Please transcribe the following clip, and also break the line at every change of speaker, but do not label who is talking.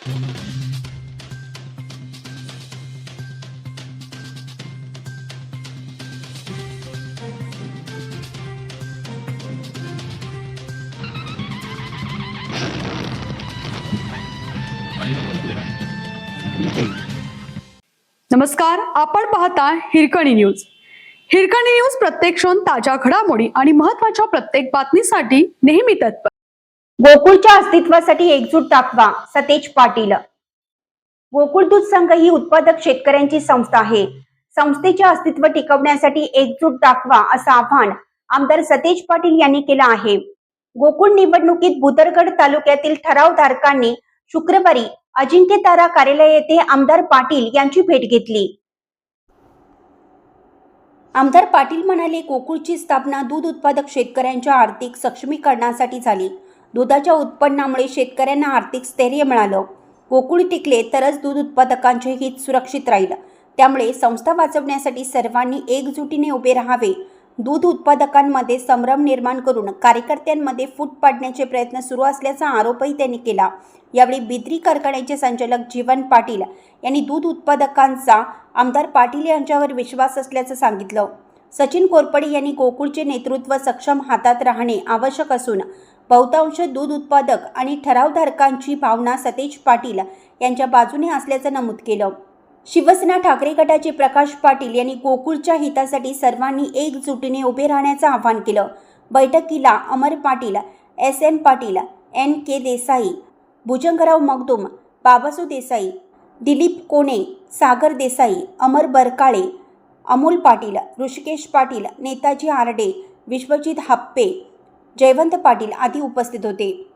नमस्कार, आपण पाहता हिरकणी न्यूज. हिरकणी न्यूज प्रत्येक क्षण ताज्या घडामोडी आणि महत्त्वाच्या प्रत्येक बातमीसाठी नेहमी तत्पर.
गोकुळच्या अस्तित्वासाठी एकजूट दाखवा, सतेज पाटील. गोकुळ दूध संघ ही उत्पादक शेतकऱ्यांची संस्था आहे. संस्थेचे अस्तित्व टिकवण्यासाठी एकजूट दाखवा असं आवाहन आमदार सतेज पाटील यांनी केलं आहे. गोकुळ निवडणुकीत भुदरगड तालुक्यातील ठरावधारकांनी शुक्रवारी अजिंक्यतारा कार्यालय येथे आमदार पाटील यांची भेट घेतली. आमदार पाटील म्हणाले, गोकुळची स्थापना दूध उत्पादक शेतकऱ्यांच्या आर्थिक सक्षमीकरणासाठी झाली. दुधाच्या उत्पन्नामुळे शेतकऱ्यांना आर्थिक स्थैर्य मिळालं. गोकुळ टिकले तरच दूध उत्पादकांचे हित सुरक्षित राहील. त्यामुळे संस्था वाचवण्यासाठी सर्वांनी एकजुटीने उभे राहावे. दूध उत्पादकांमध्ये संभ्रम निर्माण करून कार्यकर्त्यांमध्ये फूट पाडण्याचे प्रयत्न सुरू असल्याचा आरोपही त्यांनी केला. यावेळी बिद्री कारखान्याचे संचालक जीवन पाटील यांनी दूध उत्पादकांचा आमदार पाटील यांच्यावर विश्वास असल्याचं सांगितलं. सचिन कोरपडे यांनी गोकुळचे नेतृत्व सक्षम हातात राहणे आवश्यक असून बहुतांश दूध उत्पादक आणि ठरावधारकांची भावना सतेज पाटील यांच्या बाजूने असल्याचं नमूद केलं. शिवसेना ठाकरे गटाचे प्रकाश पाटील यांनी गोकुळच्या हितासाठी सर्वांनी एकजुटीने उभे राहण्याचं आवाहन केलं. बैठकीला अमर पाटील, SM पाटील, NK देसाई, भुजंगराव मगदूम, बाबासू देसाई, दिलीप कोणे, सागर देसाई, अमर बरकाळे, अमोल पाटील, ऋषिकेश पाटील, नेताजी आरडे, विश्वजित हप्पे, जयवंत पाटील आदी उपस्थित होते.